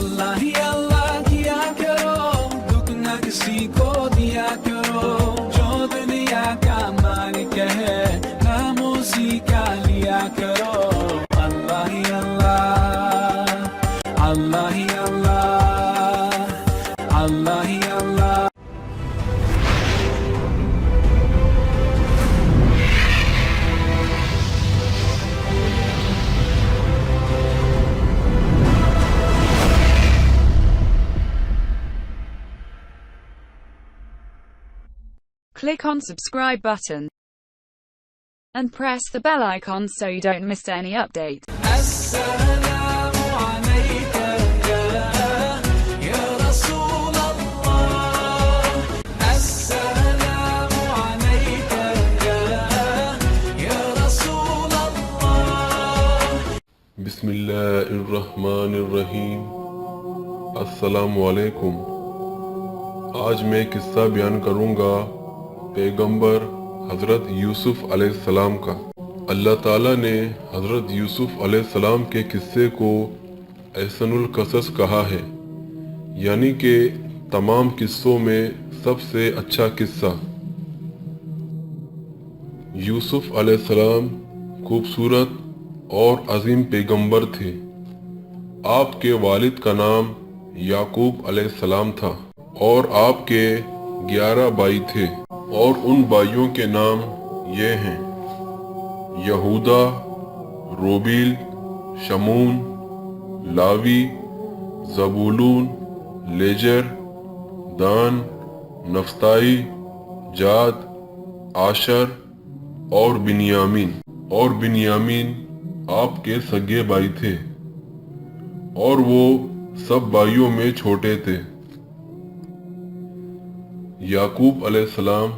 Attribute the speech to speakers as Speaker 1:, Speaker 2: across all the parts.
Speaker 1: अल्लाह ही अल्लाह किया करो, दुख न किसी को दिया करो, जो दुनिया का मालिक है नाम उसी का लिया करो। अल्लाह ही अल्लाह, अल्लाह ही अल्लाह, अल्लाह ही अल्लाह।
Speaker 2: Click on subscribe button and press the bell icon so you don't miss any updates.
Speaker 1: Assalamu alayka ya Rasulallah. Assalamu alayka ya Rasulallah.
Speaker 3: बिस्मिल्लाहिर्रहमानिर्रहीम। अस्सलामु अलैकुम। आज मैं किस्सा बयान करूंगा पैगंबर हज़रत यूसुफ अलैहिस्सलाम का। अल्लाह ताला ने हज़रत यूसुफ अलैहिस्सलाम के किस्से को अहसनुल क़सस कहा है, यानी कि तमाम किस्सों में सबसे अच्छा किस्सा। यूसुफ अलैहिस्सलाम खूबसूरत और अजीम पैगंबर थे। आपके वालिद का नाम याकूब अलैहिस्सलाम था और आपके 11 भाई थे, और उन भाइयों के नाम ये हैं: यहूदा, रोबील, शमून, लावी, ज़बूलून, लेजर, दान, नफ्ताई, जाद, आशर और बिन्यामीन। और बिन्यामीन आपके सगे भाई थे और वो सब भाइयों में छोटे थे। याकूब अलैहिस्सलाम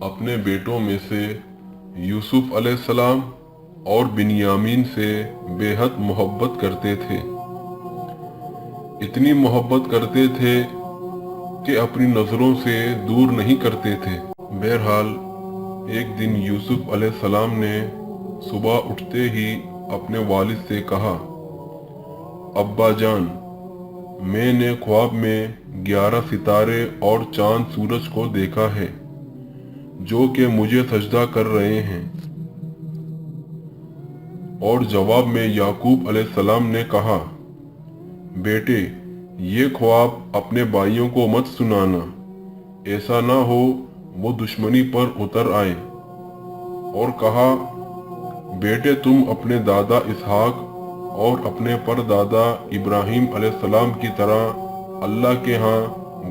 Speaker 3: अपने बेटों में से यूसुफ अलैहिस्सलाम और बिन्यामीन से बेहद मोहब्बत करते थे। इतनी मोहब्बत करते थे कि अपनी नज़रों से दूर नहीं करते थे। बहरहाल एक दिन यूसुफ अलैहिस्सलाम ने सुबह उठते ही अपने वालिद से कहा, अब्बा जान, मैंने ख्वाब में 11 सितारे और चांद सूरज को देखा है जो कि मुझे सजदा कर रहे हैं। और जवाब में याकूब अलैहिस्सलाम ने कहा, बेटे, ये ख्वाब अपने भाइयों को मत सुनाना, ऐसा ना हो वो दुश्मनी पर उतर आए। और कहा, बेटे, तुम अपने दादा इसहाक और अपने परदादा इब्राहिम अलैहिस्सलाम की तरह अल्लाह के यहाँ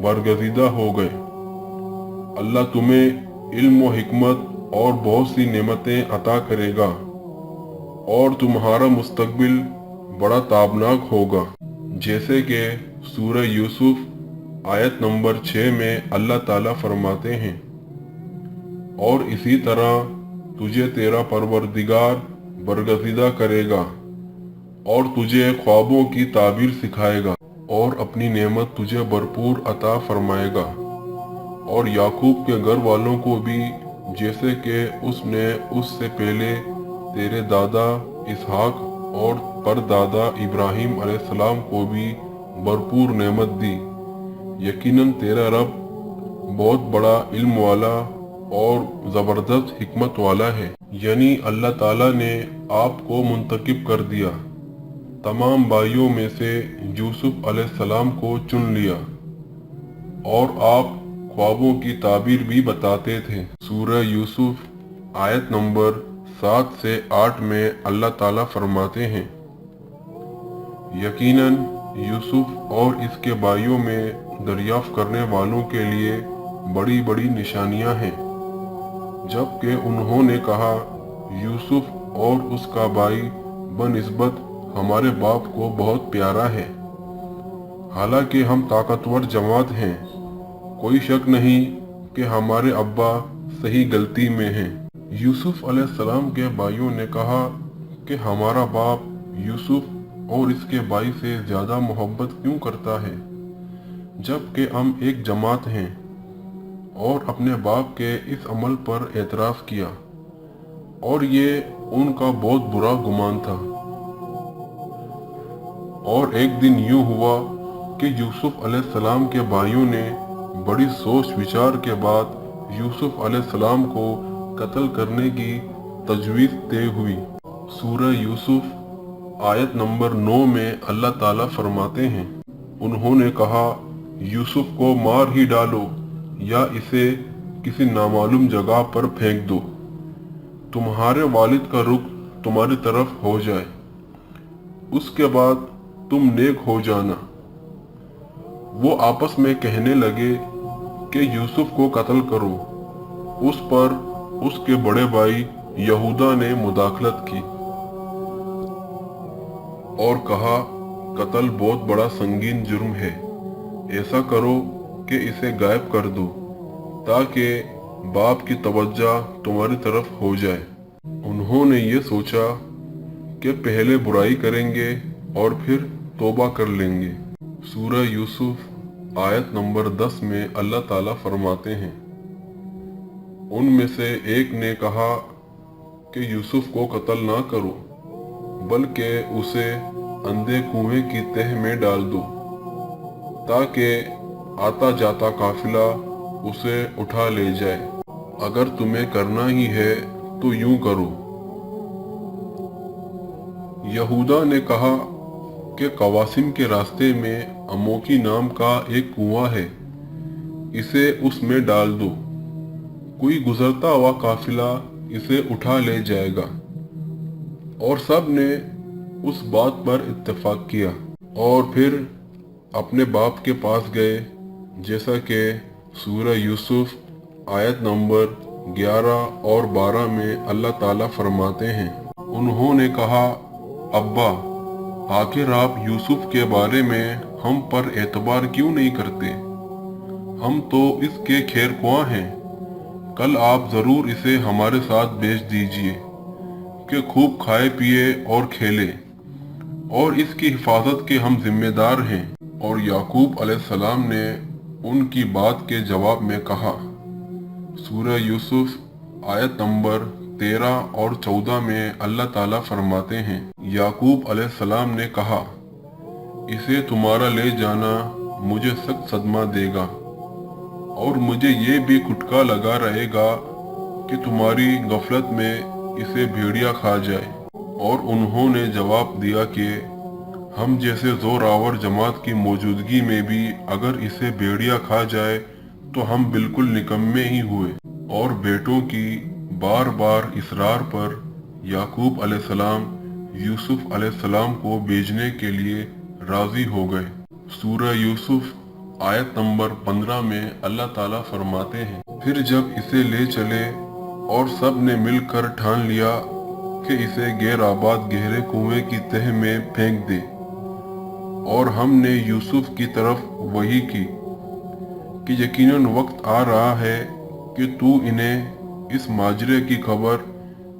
Speaker 3: बरगज़ीदा हो गए। अल्लाह तुम्हें इल्म व हिकमत और बहुत सी नेमतें अता करेगा और तुम्हारा मुस्तकबिल बड़ा ताबनाक होगा। जैसे कि सूरह यूसुफ आयत नंबर 6 में अल्लाह ताला फरमाते हैं, और इसी तरह तुझे तेरा परवरदिगार बरगज़ीदा करेगा और तुझे ख्वाबों की ताबीर सिखाएगा और अपनी नेमत तुझे भरपूर अता फरमाएगा। और याकूब के घर वालों को भी, जैसे कि उसने उससे पहले तेरे दादा इसहाक और परदादा इब्राहिम अलैहिस्सलाम को भी भरपूर नेमत दी। यकीनन तेरा रब बहुत बड़ा इल्म वाला और ज़बरदस्त हिकमत वाला है। यानी अल्लाह ताला ने आपको मुंतखब कर दिया, तमाम भाइयों में से यूसुफ अलैहिस्सलाम को चुन लिया, और आप ख्वाबों की ताबीर भी बताते थे। सूरह यूसुफ आयत नंबर 7 से 8 में अल्लाह ताला फरमाते हैं, यकीनन यूसुफ और इसके भाइयों में दरियाफ्त करने वालों के लिए बड़ी बड़ी निशानियां हैं। जबकि उन्होंने कहा, यूसुफ और उसका भाई बनिस्बत हमारे बाप को बहुत प्यारा है, हालांकि हम ताकतवर जमात हैं। कोई शक नहीं कि हमारे अब्बा सही गलती में हैं। यूसुफ अलैहिस्सलाम के भाइयों ने कहा कि हमारा बाप यूसुफ और इसके भाई से ज़्यादा मोहब्बत क्यों करता है, जबकि हम एक जमात हैं। और अपने बाप के इस अमल पर एतराफ़ किया, और ये उनका बहुत बुरा गुमान था। और एक दिन यूं हुआ कि यूसुफ अलैहिस्सलाम के भाइयों ने बड़ी सोच विचार के बाद यूसुफ अलैहिस्सलाम को कत्ल करने की तजवीज़ तय हुई। सूरह यूसुफ आयत नंबर 9 में अल्लाह ताला फरमाते हैं, उन्होंने कहा, यूसुफ को मार ही डालो या इसे किसी नामालूम जगह पर फेंक दो, तुम्हारे वालिद का रुख तुम्हारी तरफ हो जाए, उसके बाद तुम नेक हो जाना। वो आपस में कहने लगे कि यूसुफ को कत्ल करो। उस पर उसके बड़े भाई यहूदा ने मुदाखलत की और कहा, कत्ल बहुत बड़ा संगीन जुर्म है, ऐसा करो कि इसे गायब कर दो ताकि बाप की तवज्जो तुम्हारी तरफ हो जाए। उन्होंने ये सोचा कि पहले बुराई करेंगे और फिर तौबा कर लेंगे। सूरह यूसुफ आयत नंबर 10 में अल्लाह ताला फरमाते हैं, उनमें से एक ने कहा कि यूसुफ को कत्ल ना करो, बल्कि उसे अंधे कुएं की तह में डाल दो ताकि आता जाता काफिला उसे उठा ले जाए। अगर तुम्हें करना ही है तो यूं करो। यहूदा ने कहा कि कवासिम के रास्ते में अमोकी नाम का एक कुआं है, इसे उसमें डाल दो, कोई गुजरता हुआ काफिला इसे उठा ले जाएगा। और सब ने उस बात पर इत्तेफाक किया और फिर अपने बाप के पास गए, जैसा कि सूरह यूसुफ आयत नंबर 11 और 12 में अल्लाह ताला फरमाते हैं, उन्होंने कहा, अब्बा, आखिर आप यूसुफ के बारे में हम पर एतबार क्यों नहीं करते? हम तो इसके खैर ख्वाह हैं। कल आप ज़रूर इसे हमारे साथ भेज दीजिए कि खूब खाए पिए और खेले, और इसकी हिफाजत के हम जिम्मेदार हैं। और याकूब अलैहिस्सलाम ने उनकी बात के जवाब में कहा। सूरह यूसुफ आयत नंबर 13 और 14 में अल्लाह ताला फरमाते हैं, याकूब अलैहिस्सलाम ने कहा, इसे तुम्हारा ले जाना मुझे सख्त सदमा देगा और मुझे ये भी खुटका लगा रहेगा कि तुम्हारी गफलत में इसे भेड़िया खा जाए। और उन्होंने जवाब दिया कि हम जैसे जोरावर जमात की मौजूदगी में भी अगर इसे भेड़िया खा जाए तो हम बिल्कुल निकम्मे ही हुए। और बेटों की बार बार इसरार पर याकूब अलैहिस्सलाम यूसुफ अलैहिस्सलाम को भेजने के लिए राजी हो गए। सूरह यूसुफ आयत नंबर 15 में अल्लाह ताला फरमाते हैं, फिर जब इसे ले चले और सब ने मिलकर ठान लिया कि इसे गैर आबाद गहरे कुएं की तह में फेंक दे, और हमने यूसुफ की तरफ वही की कि यकीनन वक्त आ रहा है कि तू इन्हें इस माजरे की खबर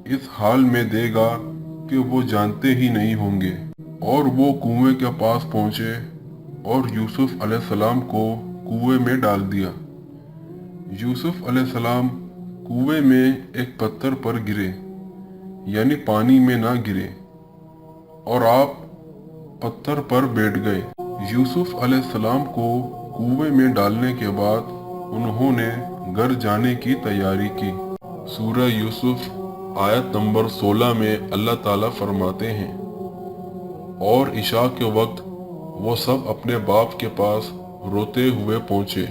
Speaker 3: इस हाल में देगा कि वो जानते ही नहीं होंगे। और वो कुएं के पास पहुंचे और यूसुफ अलैहिस्सलाम को कुएं में डाल दिया। यूसुफ अलैहिस्सलाम कुएं में एक पत्थर पर गिरे, यानी पानी में ना गिरे, और आप पत्थर पर बैठ गए। यूसुफ अलैहिस्सलाम को कुएं में डालने के बाद उन्होंने घर जाने की तैयारी की। सूरह यूसुफ आयत नंबर 16 में अल्लाह ताला फरमाते हैं, और इशा के वक्त वो सब अपने बाप के पास रोते हुए पहुंचे।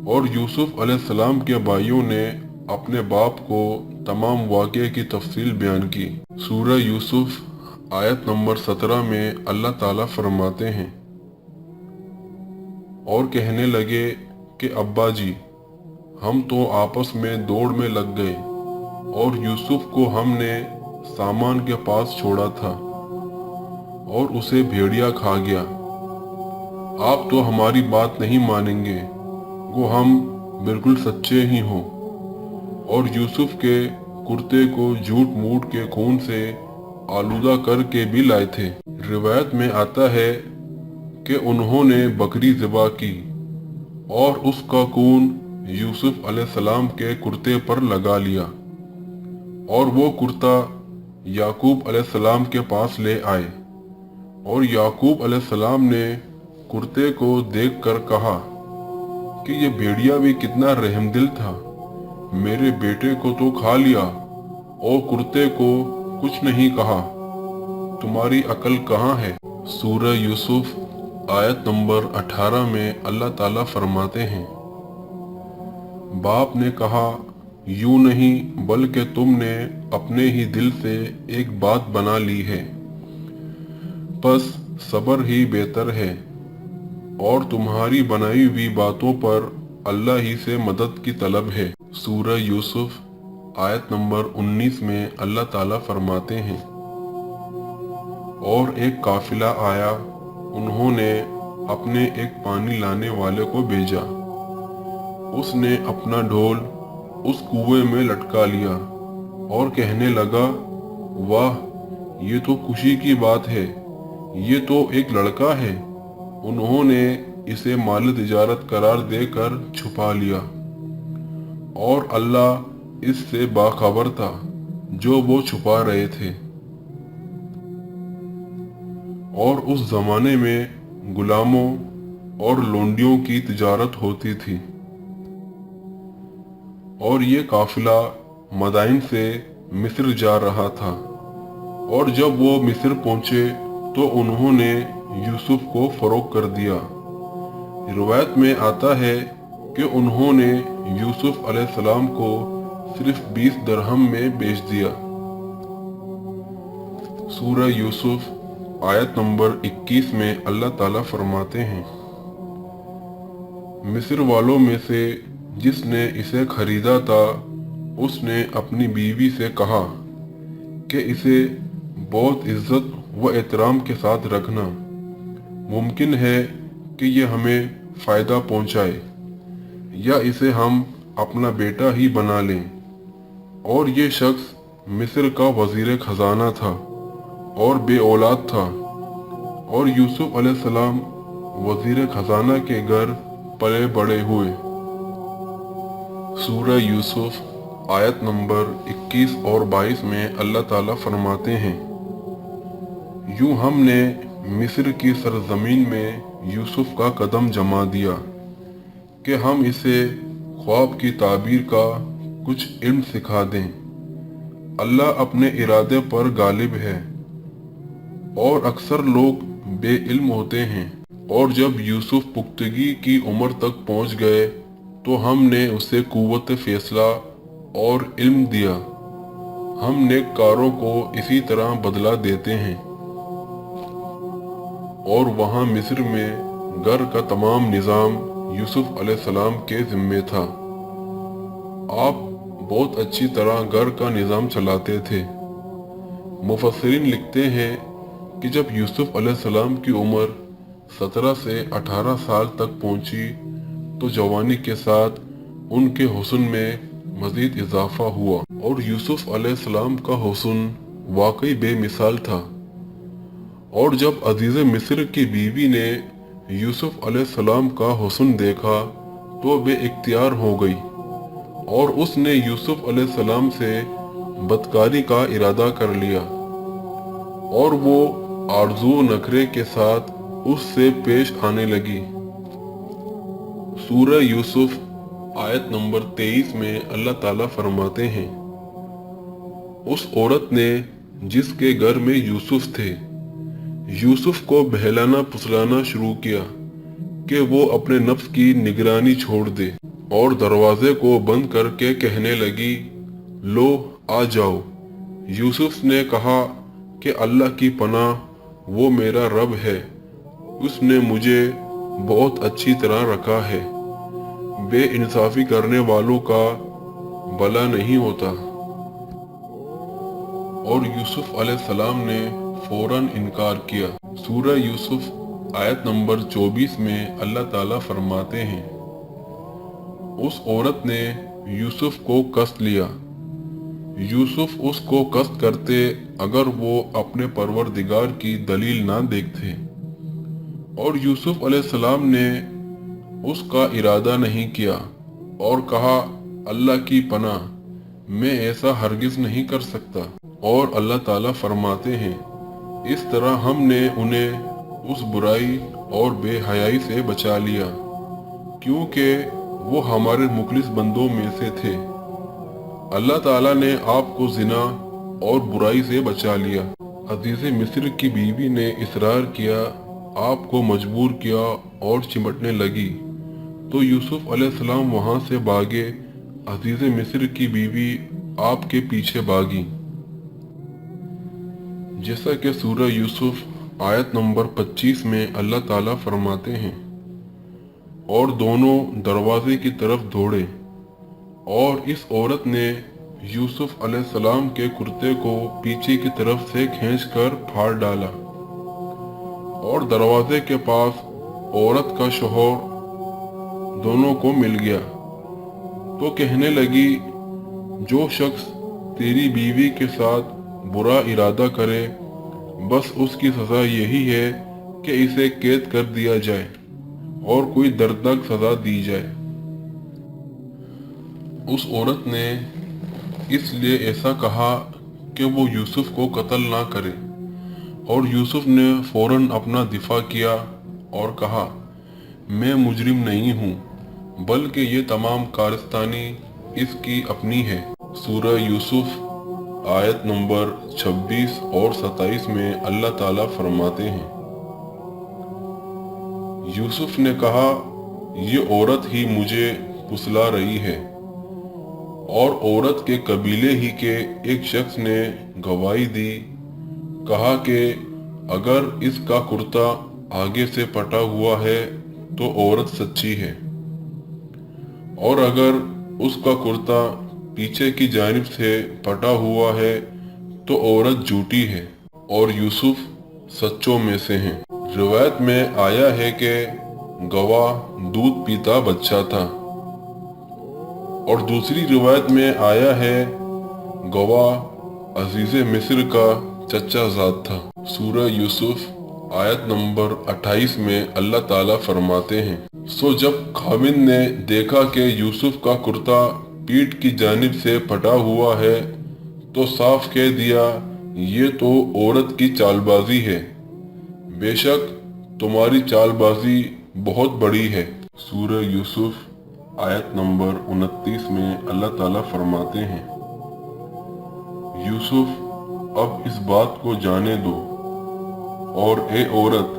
Speaker 3: और यूसुफ अलैहिस्सलाम के भाइयों ने अपने बाप को तमाम वाक़े की तफसील बयान की। सूरह यूसुफ आयत नंबर 17 में अल्लाह ताला फरमाते हैं, और कहने लगे कि अब्बा जी, हम तो आपस में दौड़ में लग गए और यूसुफ को हमने सामान के पास छोड़ा था और उसे भेड़िया खा गया। आप तो हमारी बात नहीं मानेंगे, वो हम बिल्कुल सच्चे ही हों। और यूसुफ के कुर्ते को झूठ मूठ के खून से आलूदा करके भी लाए थे। रिवायत में आता है कि उन्होंने बकरी ज़िबा की और उसका खून यूसुफ अलैहिस्सलाम के कुर्ते पर लगा लिया, और वो कुर्ता याकूब अलैहिस्सलाम के पास ले आए और याकूब अलैहिस्सलाम ने कुर्ते को देखकर कहा कि ये भेड़िया भी कितना रहमदिल था, मेरे बेटे को तो खा लिया और कुर्ते को कुछ नहीं कहा। तुम्हारी अकल कहाँ है? सूरह यूसुफ आयत नंबर 18 में अल्लाह ताला फरमाते हैं, बाप ने कहा, यूं नहीं बल्कि तुमने अपने ही दिल से एक बात बना ली है, बस सब्र ही बेहतर है और तुम्हारी बनाई हुई बातों पर अल्लाह ही से मदद की तलब है। सूरह यूसुफ आयत नंबर 19 में अल्लाह ताला फरमाते हैं, और एक काफिला आया, उन्होंने अपने एक पानी लाने वाले को भेजा। उसने अपना ढोल उस कुएं में लटका लिया और कहने लगा, वाह, ये तो खुशी की बात है, ये तो एक लड़का है। उन्होंने इसे माल तिजारत करार देकर छुपा लिया और अल्लाह इससे बाखबर था जो वो छुपा रहे थे। और उस जमाने में गुलामों और लोंडियों की तिजारत होती थी। और ये काफिला मदाइन से मिस्र जा रहा था, और जब वो मिस्र पहुंचे तो उन्होंने यूसुफ को फरोख्त कर दिया। रिवायत में आता है कि उन्होंने यूसुफ अलैहिस्सलाम को सिर्फ 20 दरहम में बेच दिया। सूरह यूसुफ आयत नंबर 21 में अल्लाह ताला फरमाते हैं, मिस्र वालों में से जिसने इसे खरीदा था, उसने अपनी बीवी से कहा कि इसे बहुत इज्जत व एहतराम के साथ रखना, मुमकिन है कि ये हमें फ़ायदा पहुंचाए या इसे हम अपना बेटा ही बना लें। और ये शख्स मिस्र का वज़ीर ख़जाना था और बे औलाद था, और यूसुफ अलैहिस्सलाम वज़ीर ख़जाना के घर पले बड़े हुए। सूरह यूसुफ आयत नंबर 21 और 22 में अल्लाह ताला फरमाते हैं, यूं हमने मिस्र की सरजमीन में यूसुफ का कदम जमा दिया कि हम इसे ख्वाब की ताबीर का कुछ इल्म सिखा दें। अल्लाह अपने इरादे पर गालिब है और अक्सर लोग बेइल्म होते हैं। और जब यूसुफ पुख्तगी की उम्र तक पहुंच गए तो हमने उसे कुव्वत फैसला और इल्म दिया। हम नेककारों को इसी तरह बदला देते हैं। और वहाँ मिस्र में घर का तमाम निज़ाम यूसुफ अलैहिस्सलाम के ज़िम्मे था। आप बहुत अच्छी तरह घर का निज़ाम चलाते थे। मुफस्सिरीन लिखते हैं कि जब यूसुफ अलैहिस्सलाम की उम्र 17 से 18 साल तक पहुंची तो जवानी के साथ उनके हुस्न में मज़ीद इजाफा हुआ, और यूसुफ अलैहिस्सलाम का हुस्न वाकई बेमिसाल था। और जब अजीज़ मिस्र की बीवी ने यूसुफ अलैहिस्सलाम का हुस्न देखा तो बेइख्तियार हो गई, और उसने यूसुफ अलैहिस्सलाम से बदकारी का इरादा कर लिया, और वो आरज़ू नखरे के साथ उससे पेश आने लगी। सूरह यूसुफ आयत नंबर 23 में अल्लाह ताला फरमाते हैं, उस औरत ने जिसके घर में यूसुफ थे, यूसुफ को बहलाना फुसलाना शुरू किया कि वो अपने नफ्स की निगरानी छोड़ दे, और दरवाजे को बंद करके कहने लगी, लो आ जाओ। यूसुफ ने कहा कि अल्लाह की पनाह, वो मेरा रब है, उसने मुझे बहुत अच्छी तरह रखा है। बेइंसाफी करने वालों का भला नहीं होता। और यूसुफ अलैहिस्सलाम ने फौरन इनकार किया। सूरह यूसुफ आयत नंबर 24 में अल्लाह ताला फरमाते हैं, उस औरत ने यूसुफ को कष्ट लिया। यूसुफ उसको कष्ट करते अगर वो अपने परवरदिगार की दलील ना देखते। और यूसुफ अलैहिस्सलाम ने उसका इरादा नहीं किया और कहा, अल्लाह की पनाह, मैं ऐसा हरगिज नहीं कर सकता। और अल्लाह ताला फरमाते हैं, इस तरह हमने उन्हें उस बुराई और बेहयाई से बचा लिया, क्योंकि वो हमारे मुखलिस बंदों में से थे। अल्लाह ताला ने आपको जिना और बुराई से बचा लिया। अजीज़ मिस्र की बीवी ने इसरार किया, आपको मजबूर किया और चिमटने लगी, तो यूसुफ अलैहिस्सलाम वहाँ से भागे। अजीज़ मिस्र की बीवी आपके पीछे भागी। जैसा कि सूरह यूसुफ आयत नंबर 25 में अल्लाह ताला फरमाते हैं, और दोनों दरवाजे की तरफ दौड़े, और इस औरत ने यूसुफ अलैहिस्सलाम के कुर्ते को पीछे की तरफ से खींचकर फाड़ डाला, और दरवाजे के पास औरत का शौहर दोनों को मिल गया। तो कहने लगी, जो शख्स तेरी बीवी के साथ बुरा इरादा करे, बस उसकी सज़ा यही है कि इसे कैद कर दिया जाए और कोई दर्दनाक सज़ा दी जाए। उस औरत ने इसलिए ऐसा कहा कि वो यूसुफ को कत्ल ना करे, और यूसुफ ने फौरन अपना दिफा किया और कहा, मैं मुजरिम नहीं हूँ, बल्कि ये तमाम कारस्तानी इसकी अपनी है। सूरह यूसुफ आयत नंबर 26 और 27 में अल्लाह ताला फरमाते हैं, यूसुफ ने कहा, ये औरत ही मुझे फुसला रही है। और औरत के कबीले ही के एक शख्स ने गवाही दी, कहा कि अगर इसका कुर्ता आगे से पटा हुआ है तो औरत सच्ची है, और अगर उसका कुर्ता पीछे की जानिब से पटा हुआ है तो औरत झूठी है, और यूसुफ सच्चों में से हैं। रिवायत में आया है कि गवाह दूध पीता बच्चा था, और दूसरी रिवायत में आया है गवाह अजीज़ मिस्र का चचा ज़ाद था। सूरह यूसुफ आयत नंबर 28 में अल्लाह ताला फरमाते हैं, सो जब खाविंद ने देखा कि यूसुफ का कुर्ता पीठ की जानिब से फटा हुआ है, तो साफ कह दिया, ये तो औरत की चालबाजी है, बेशक तुम्हारी चालबाजी बहुत बड़ी है। सूरह यूसुफ आयत नंबर 29 में अल्लाह ताला फरमाते हैं, यूसुफ अब इस बात को जाने दो, और ए औरत,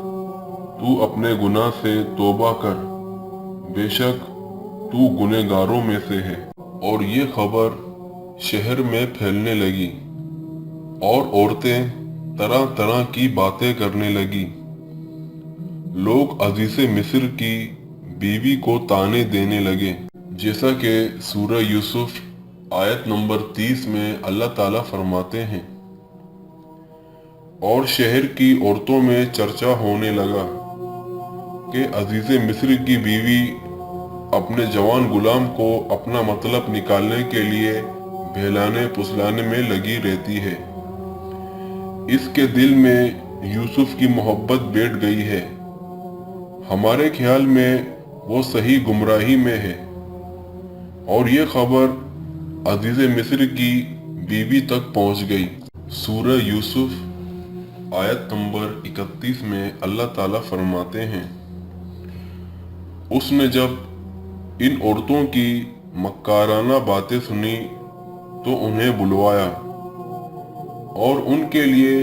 Speaker 3: तू अपने गुनाह से तौबा कर, बेशक तू गुनहगारों में से है। और ये खबर शहर में फैलने लगी, और औरतें तरह तरह की बातें करने लगी। लोग अजीज़ मिस्र की बीवी को ताने देने लगे, जैसा कि सूरह यूसुफ आयत नंबर 30 में अल्लाह ताला फरमाते हैं, और शहर की औरतों में चर्चा होने लगा कि अजीज़ मिस्र की बीवी अपने जवान गुलाम को अपना मतलब निकालने के लिए बहलाने फुसलाने में लगी रहती है। इसके दिल में यूसुफ की मोहब्बत बैठ गई है, हमारे ख्याल में वो सही गुमराही में है। और ये खबर अजीज़ मिस्र की बीवी तक पहुंच गई। सूरह यूसुफ आयत नंबर 31 में अल्लाह ताला फरमाते हैं, उसने जब इन औरतों की मक्काराना बातें सुनी तो उन्हें बुलवाया और उनके लिए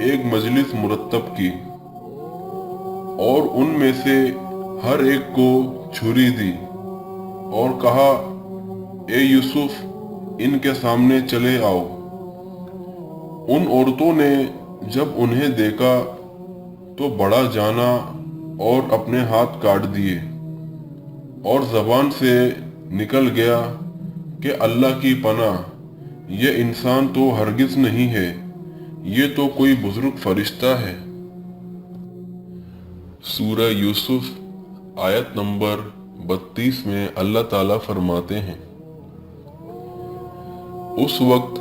Speaker 3: एक मजलिस मुरत्तब की, और उनमें से हर एक को छुरी दी और कहा, ए यूसुफ, इनके सामने चले आओ। उन औरतों ने जब उन्हें देखा तो बड़ा जाना और अपने हाथ काट दिए, और जबान से निकल गया कि अल्लाह की पनाह, ये इंसान तो हरगिज नहीं है, ये तो कोई बुजुर्ग फरिश्ता है। सूरह यूसुफ आयत नंबर 32 में अल्लाह ताला फरमाते हैं, उस वक्त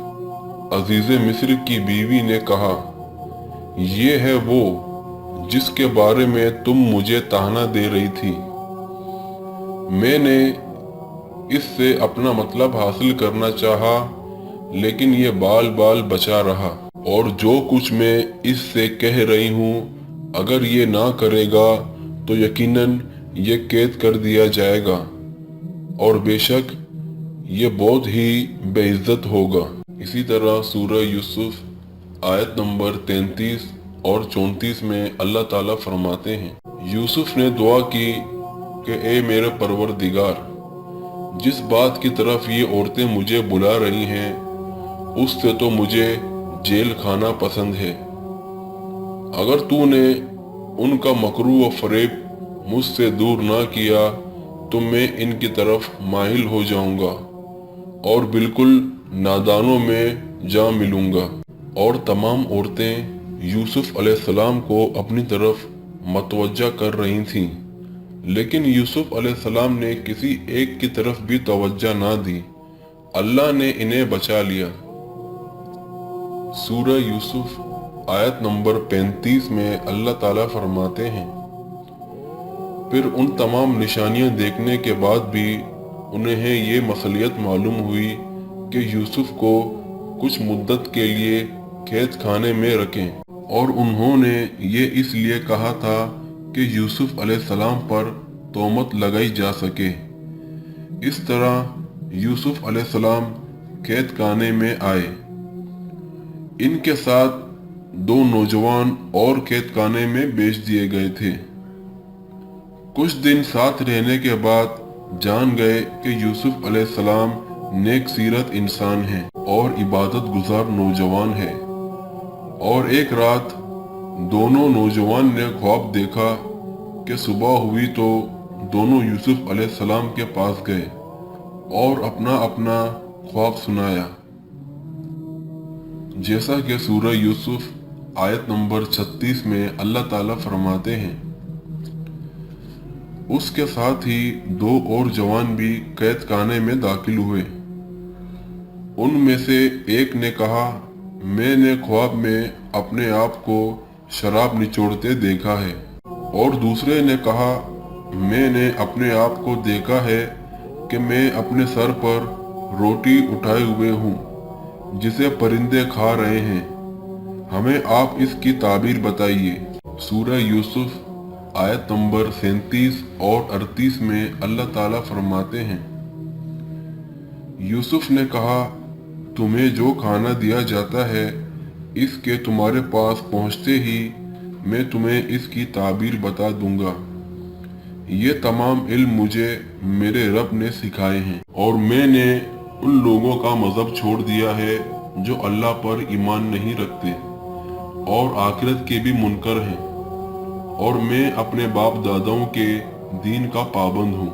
Speaker 3: अजीज़ मिस्र की बीवी ने कहा, ये है वो जिसके बारे में तुम मुझे ताना दे रही थी। मैंने इससे अपना मतलब हासिल करना चाहा, लेकिन ये बाल बाल बचा रहा। और जो कुछ मैं इससे कह रही हूँ अगर ये ना करेगा तो यकीनन ये कैद कर दिया जाएगा और बेशक ये बहुत ही बेइज्जत होगा। इसी तरह सूरह यूसुफ आयत नंबर 33 और 34 में अल्लाह ताला फरमाते हैं, यूसुफ ने दुआ की कि ए मेरे परवरदिगार, जिस बात की तरफ ये औरतें मुझे बुला रही हैं उससे तो मुझे जेल खाना पसंद है। अगर तूने उनका मकरू व फरेब मुझसे दूर ना किया तो मैं इनकी तरफ माहिल हो जाऊंगा और बिल्कुल नादानों में जा मिलूंगा। और तमाम औरतें यूसुफ अलैहिस्सलाम को अपनी तरफ मतवज्जा कर रही थीं, लेकिन यूसुफ अलैहिस्सलाम ने किसी एक की तरफ भी तवज्जा ना दी। अल्लाह ने इन्हें बचा लिया। सूरह यूसुफ आयत नंबर 35 में अल्लाह ताला फरमाते हैं, फिर उन तमाम निशानियां देखने के बाद भी उन्हें ये मसलियत मालूम हुई कि यूसुफ को कुछ मुद्दत के लिए कैद खाने में रखें, और उन्होंने ये इसलिए कहा था कि यूसुफ अलैहिस्सलाम पर तोहमत लगाई जा सके। इस तरह यूसुफ अलैहिस्सलाम कैद खाने में आए। इनके साथ 2 नौजवान और कैद खाने में बेच दिए गए थे। कुछ दिन साथ रहने के बाद जान गए कि यूसुफ अलैहिस्सलाम नेक सीरत इंसान है और इबादत गुजार नौजवान है। और एक रात दोनों नौजवान ने ख्वाब देखा कि सुबह हुई तो दोनों यूसुफ अलैहिस्सलाम के पास गए और अपना अपना ख्वाब सुनाया। जैसा कि सूरह यूसुफ आयत नंबर 36 में अल्लाह ताला फरमाते हैं, उसके साथ ही 2 और जवान भी कैद खाने में दाखिल हुए। उनमें से एक ने कहा, मैंने ख्वाब में अपने आप को शराब निचोड़ते देखा है, और दूसरे ने कहा, मैंने अपने आप को देखा है कि मैं अपने सर पर रोटी उठाए हुए हूँ जिसे परिंदे खा रहे हैं। हमें आप इसकी ताबीर बताइए। सूरह यूसुफ आयत नंबर 37 और 38 में अल्लाह ताला फरमाते हैं, यूसुफ ने कहा, तुम्हें जो खाना दिया जाता है इसके तुम्हारे पास पहुंचते ही मैं तुम्हें इसकी ताबीर बता दूंगा। ये तमाम इल्म मुझे मेरे रब ने सिखाए हैं और मैंने उन लोगों का मजहब छोड़ दिया है जो अल्लाह पर ईमान नहीं रखते और आखिरत के भी मुनकर हैं, और मैं अपने बाप दादाओं के दीन का पाबंद हूँ,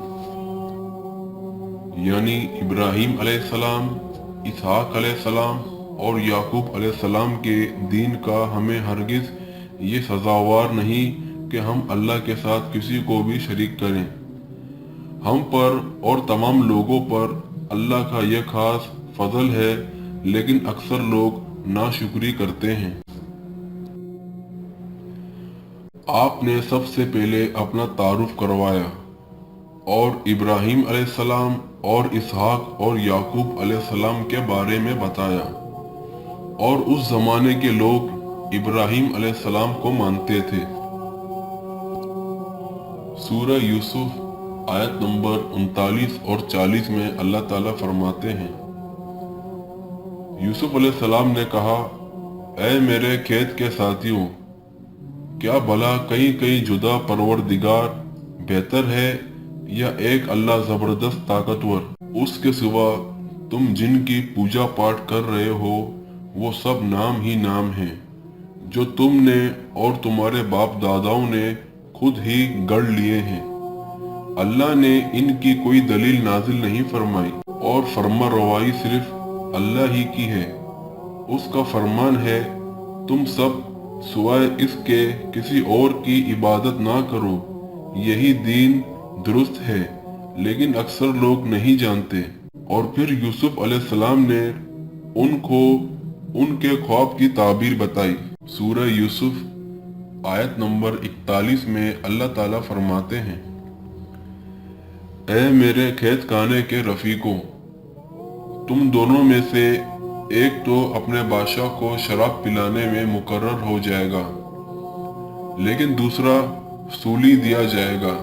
Speaker 3: यानी इब्राहीम अलैहिस्सलाम, इसहाक अलैहिस्सलाम और याकूब अलैहिस्सलाम के दीन का। हमें हरगिज ये सजावार नहीं कि हम अल्लाह के साथ किसी को भी शरीक करें। हम पर और तमाम लोगों पर अल्लाह का यह खास फजल है, लेकिन अक्सर लोग नाशुक्री करते हैं। आपने सबसे पहले अपना तारुफ करवाया और इब्राहीम अलैहिस्सलाम और इसहाक और याकूब अलैहिस्सलाम के बारे में बताया, और उस जमाने के लोग इब्राहीम अलैहिस्सलाम को मानते थे। सूरह यूसुफ आयत नंबर 39 और 40 में अल्लाह ताला फरमाते हैं, यूसुफ अलैहिस्सलाम ने कहा, ऐ मेरे कैद के साथियों, क्या भला कहीं कहीं जुदा परवरदिगार बेहतर है या एक अल्लाह जबरदस्त ताकतवर? उसके सिवा तुम जिनकी पूजा पाठ कर रहे हो वो सब नाम ही नाम हैं जो तुमने और तुम्हारे बाप दादाओं ने खुद ही गढ़ लिए हैं। अल्लाह ने इनकी कोई दलील नाजिल नहीं फरमाई और फरमा रवाई सिर्फ अल्लाह ही की है। उसका फरमान है, तुम सब सिवाय इसके किसी और की इबादत ना करो, यही दीन दुरुस्त है, लेकिन अक्सर लोग नहीं जानते। और फिर यूसुफ अलैहिस्सलाम ने उनको उनके ख्वाब की ताबीर बताई। सूरह यूसुफ आयत नंबर 41 में अल्लाह ताला फरमाते हैं, ऐ मेरे कैद खाने के रफीकों, तुम दोनों में से एक तो अपने बादशाह को शराब पिलाने में मुकर्रर हो जाएगा, लेकिन दूसरा सूली दिया जाएगा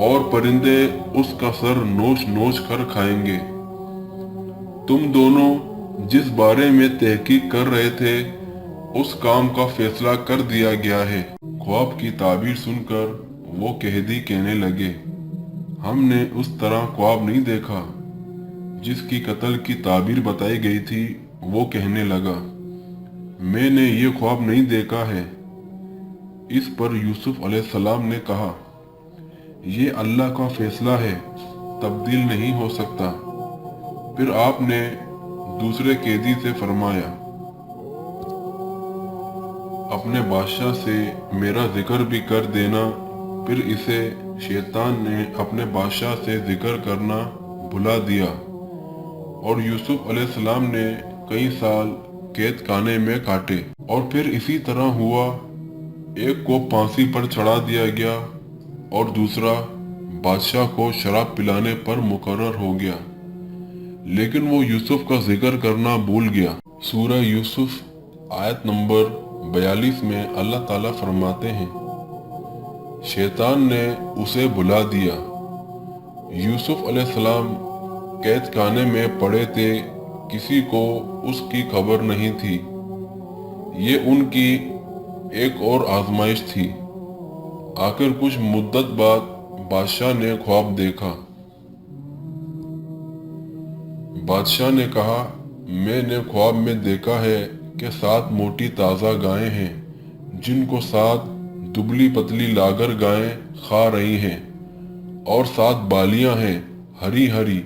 Speaker 3: और परिंदे उसका सर नोच नोच कर खाएंगे। तुम दोनों जिस बारे में तहकीक कर रहे थे उस काम का फैसला कर दिया गया है। ख्वाब की ताबीर सुनकर वो कैदी कहने लगे, हमने उस तरह ख्वाब नहीं देखा जिसकी कत्ल की ताबीर बताई गई थी। वो कहने लगा, मैंने ये ख्वाब नहीं देखा है। इस पर यूसुफ अलैहिस्सलाम ने कहा, ये अल्लाह का फैसला है, तब्दील नहीं हो सकता। फिर आपने दूसरे कैदी से फरमाया, अपने बादशाह से मेरा जिक्र भी कर देना। फिर इसे शैतान ने अपने बादशाह से जिक्र करना भुला दिया और यूसुफ अलैहिस्सलाम ने कई साल कैद खाने में काटे। और फिर इसी तरह हुआ, एक को फांसी पर चढ़ा दिया गया और दूसरा बादशाह को शराब पिलाने पर मुकर्रर हो गया, लेकिन वो यूसुफ का जिक्र करना भूल गया। सूरह यूसुफ आयत नंबर 42 में अल्लाह ताला फरमाते हैं, शैतान ने उसे भुला दिया। यूसुफ अलैहिस्सलाम कैद खाने में पड़े थे, किसी को उसकी खबर नहीं थी। ये उनकी एक और आजमाइश थी। आखिर कुछ मुद्दत बाद बादशाह ने ख्वाब देखा। बादशाह ने कहा, मैंने ख्वाब में देखा है कि 7 मोटी ताज़ा गायें हैं जिनको 7 दुबली पतली लागर गायें खा रही हैं, और 7 बालियां हैं हरी हरी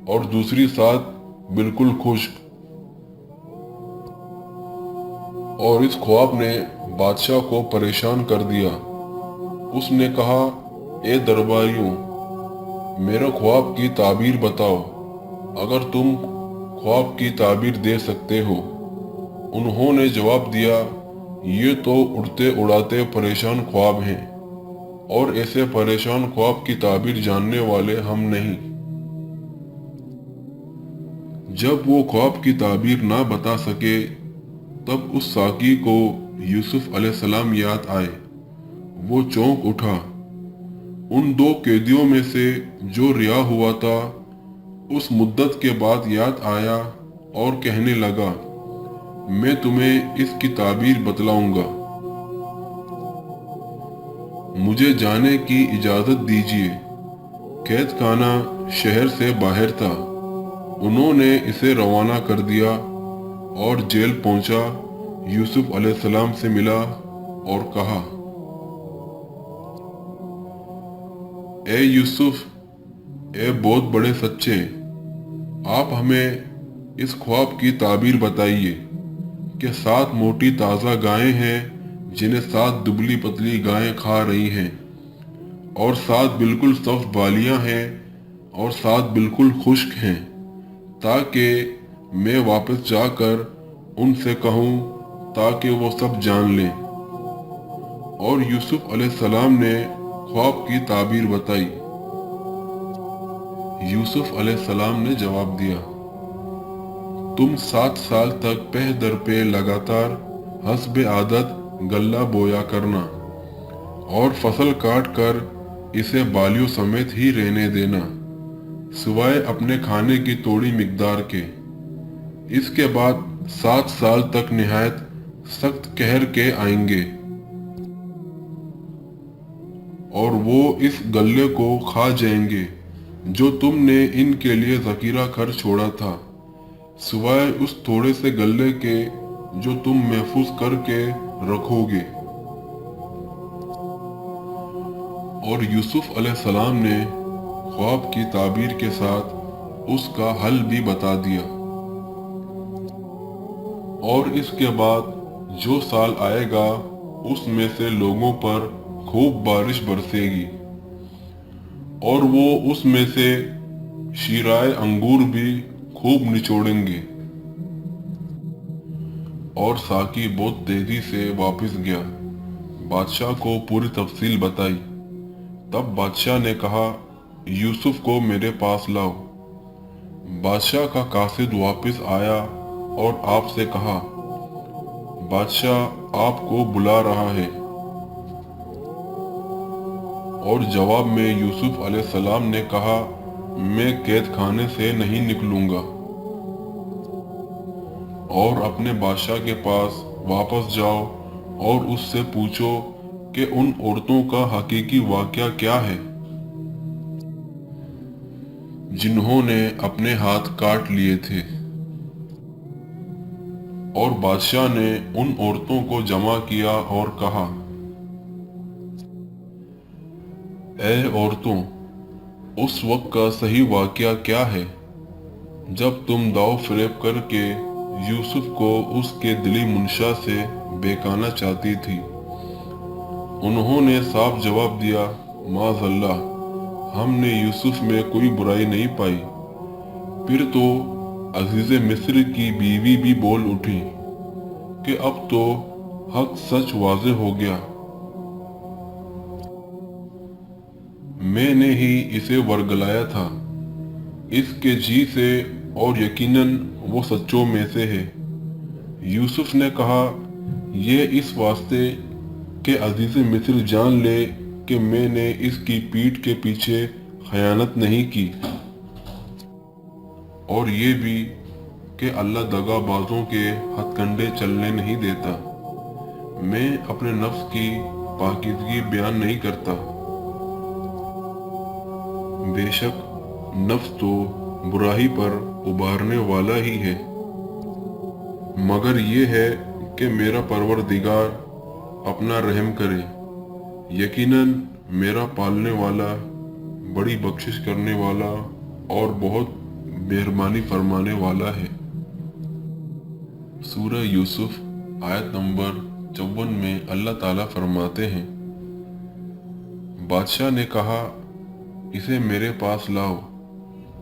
Speaker 3: और दूसरी 7 बिल्कुल खुश्क। और इस ख्वाब ने बादशाह को परेशान कर दिया। उसने कहा, ए दरबारियों, मेरे ख्वाब की ताबीर बताओ, अगर तुम ख्वाब की ताबीर दे सकते हो। उन्होंने जवाब दिया, ये तो उड़ते उड़ाते परेशान ख्वाब हैं और ऐसे परेशान ख्वाब की ताबीर जानने वाले हम नहीं। जब वो ख्वाब की ताबीर ना बता सके तब उस साकी को यूसुफ अलैहिस्सलाम याद आए। वो चौंक उठा। उन 2 कैदियों में से जो रिहा हुआ था उस मुद्दत के बाद याद आया और कहने लगा, मैं तुम्हें इसकी ताबीर बतलाऊंगा। मुझे जाने की इजाजत दीजिए। कैद खाना शहर से बाहर था। उन्होंने इसे रवाना कर दिया और जेल पहुंचा। यूसुफ अलैहिस्सलाम से मिला और कहा, ए यूसुफ, ए बहुत बड़े सच्चे, आप हमें इस ख्वाब की ताबीर बताइए कि 7 मोटी ताज़ा गायें हैं जिन्हें 7 दुबली पतली गायें खा रही हैं, और 7 बिल्कुल सख्त बालियां हैं और 7 बिल्कुल खुश्क हैं, ताकि मैं वापस जाकर उनसे कहूं ताकि वो सब जान लें। और यूसुफ अलैहिस्सलाम ने ख्वाब की ताबीर बताई। यूसुफ अलैहिस्सलाम ने जवाब दिया, तुम 7 साल तक पह दर पे लगातार हस्बे आदत गल्ला बोया करना और फसल काट कर इसे बालियों समेत ही रहने देना, सिवाय अपने खाने की थोड़ी मिकदार के। इसके बाद 7 साल तक निहायत सख्त कहर के आएंगे और वो इस गल्ले को खा जाएंगे जो तुमने इनके लिए ज़खीरा कर छोड़ा था, सिवाय उस थोड़े से गल्ले के जो तुम महफूज करके रखोगे। और यूसुफ अलैहिस्सलाम ने ख्वाब की ताबीर के साथ उसका हल भी बता दिया। और इसके बाद जो साल आएगा उसमें से लोगों पर खूब बारिश बरसेगी और वो उसमें से शीराए अंगूर भी खूब निचोड़ेंगे। और साकी बहुत तेजी से वापस गया, बादशाह को पूरी तफसील बताई। तब बादशाह ने कहा, यूसुफ को मेरे पास लाओ। बादशाह का कासिद वापस आया और आपसे कहा, बादशाह आपको बुला रहा है। और जवाब में यूसुफ अलैहिस्सलाम ने कहा, मैं कैद खाने से नहीं निकलूंगा। और अपने बादशाह के पास वापस जाओ और उससे पूछो कि उन औरतों का हकीकी वाक़या क्या है जिन्होंने अपने हाथ काट लिए थे। और बादशाह ने उन औरतों को जमा किया और कहा, ऐ औरतों, उस वक्त का सही वाक़या क्या है जब तुम दाव फरेब करके यूसुफ को उसके दिली मुंशा से बेकाना चाहती थी। उन्होंने साफ जवाब दिया, माज़अल्लाह, हमने यूसुफ में कोई बुराई नहीं पाई। फिर तो अजीज़ मिस्र की बीवी भी बोल उठी कि अब तो हक सच वाज़े हो गया, मैंने ही इसे वरगलाया था इसके जी से और यकीनन वो सच्चों में से है। यूसुफ ने कहा, ये इस वास्ते कि अजीज़ मिस्र जान ले कि मैंने इसकी पीठ के पीछे खयानत नहीं की, और ये भी कि अल्लाह दगाबाजों के हथकंडे चलने नहीं देता। मैं अपने नफ्स की पाकीज़गी बयान नहीं करता। बेशक नफ्स तो बुराई पर उबारने वाला ही है, मगर ये है कि मेरा परवरदिगार अपना रहम करे। यकीनन मेरा पालने वाला, बड़ी बख्शिश करने वाला और बहुत मेहरबानी फरमाने वाला है। सूरह यूसुफ आयत नंबर 54 में अल्लाह ताला फरमाते हैं, बादशाह ने कहा, इसे मेरे पास लाओ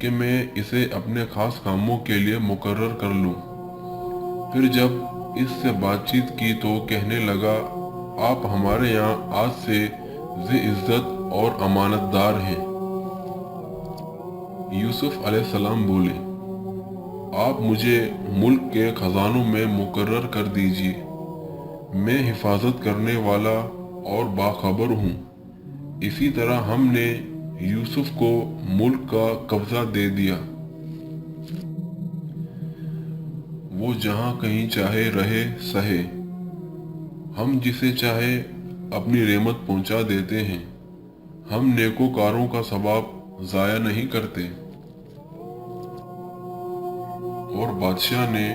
Speaker 3: कि मैं इसे अपने खास कामों के लिए मुकर्रर कर लूं। फिर जब इससे बातचीत की तो कहने लगा, आप हमारे यहाँ आज से इज्जत और अमानतदार हैं। यूसुफ अलैहिस्सलाम बोले, आप मुझे मुल्क के खजानों में मुकर्रर कर दीजिए, मैं हिफाजत करने वाला और बाखबर हूँ। इसी तरह हमने यूसुफ को मुल्क का कब्जा दे दिया, वो जहाँ कहीं चाहे रहे सहे, हम जिसे चाहे अपनी रहमत पहुंचा देते हैं, हम नेकोकारों का सवाब ज़ाया नहीं करते। और बादशाह ने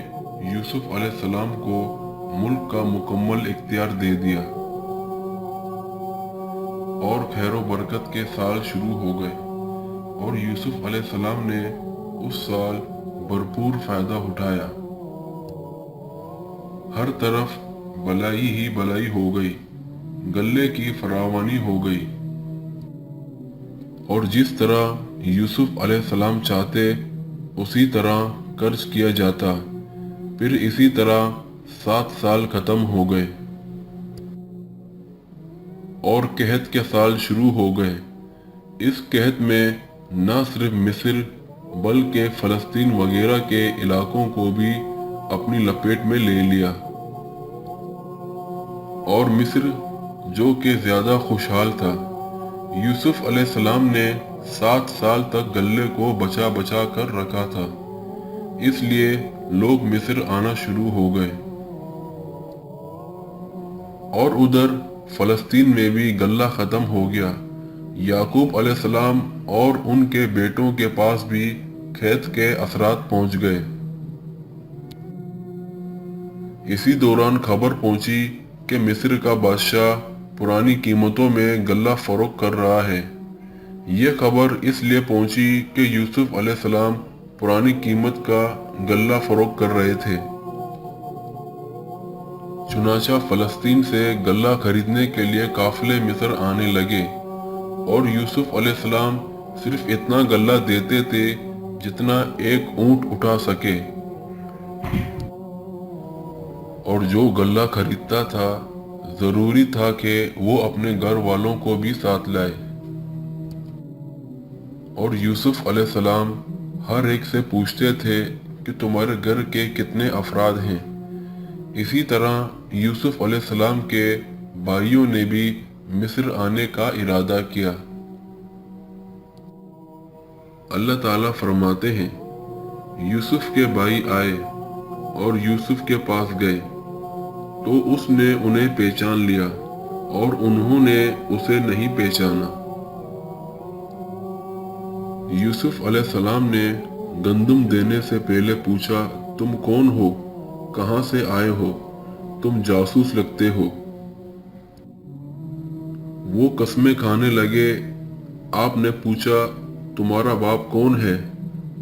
Speaker 3: यूसुफ अलैहिस्सलाम को मुल्क का मुकम्मल इख्तियार दे दिया और खैरो बरकत के साल शुरू हो गए, और यूसुफ अलैहिस्सलाम ने उस साल भरपूर फ़ायदा उठाया। हर तरफ भलाई ही भलाई हो गई, गल्ले की फरावानी हो गई, और जिस तरह यूसुफ अलैहिस्सलाम चाहते उसी तरह कर्ज किया जाता। फिर इसी तरह 7 साल खत्म हो गए और कहत के साल शुरू हो गए। इस कहत में न सिर्फ मिस्र बल्कि फ़लस्तीन वगैरह के इलाकों को भी अपनी लपेट में ले लिया, और मिस्र जो कि ज़्यादा खुशहाल था। यूसुफ अलैहिस्सलाम ने 7 साल तक गल्ले को बचा बचा कर रखा था, इसलिए लोग मिस्र आना शुरू हो गए। और उधर फ़लस्तीन में भी गल्ला ख़त्म हो गया। याकूब अलैहिस्सलाम और उनके बेटों के पास भी खेत के असरात पहुंच गए। इसी दौरान खबर पहुंची कि मिस्र का बादशाह पुरानी कीमतों में गल्ला फरोख्त कर रहा है। यह खबर इसलिए पहुंची कि यूसुफ अलैहिस्सलाम पुरानी कीमत का गल्ला फरोख्त कर रहे थे। चुनाचा फ़लस्तीन से गल्ला खरीदने के लिए काफिले मिस्र आने लगे, और यूसुफ अलैहिस्सलाम सिर्फ इतना गल्ला देते थे जितना एक ऊंट उठा सके, और जो गल्ला खरीदता था जरूरी था कि वो अपने घर वालों को भी साथ लाए। और यूसुफ अलैहिस्सलाम हर एक से पूछते थे कि तुम्हारे घर के कितने अफराद हैं। इसी तरह यूसुफ अलैहिस्सलाम के भाइयों ने भी मिस्र आने का इरादा किया। अल्लाह ताला फरमाते हैं, यूसुफ के भाई आए और यूसुफ के पास गए तो उसने उन्हें पहचान लिया और उन्होंने उसे नहीं पहचाना। यूसुफ अलैहिस्सलाम ने गंदम देने से पहले पूछा, तुम कौन हो, कहां से आए हो, तुम जासूस लगते हो। वो कसमें खाने लगे। आपने पूछा, तुम्हारा बाप कौन है,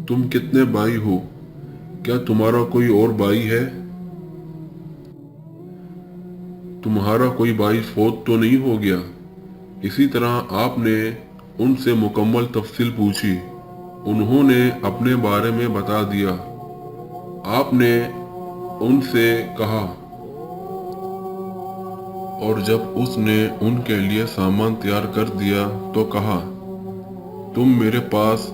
Speaker 3: तुम कितने भाई हो, क्या तुम्हारा कोई और भाई है, तुम्हारा कोई भाई फौत तो नहीं हो गया। इसी तरह आपने उनसे मुकम्मल तफसील पूछी। उन्होंने अपने बारे में बता दिया। आपने उनसे कहा, और जब उसने उनके लिए सामान तैयार कर दिया तो कहा, तुम मेरे पास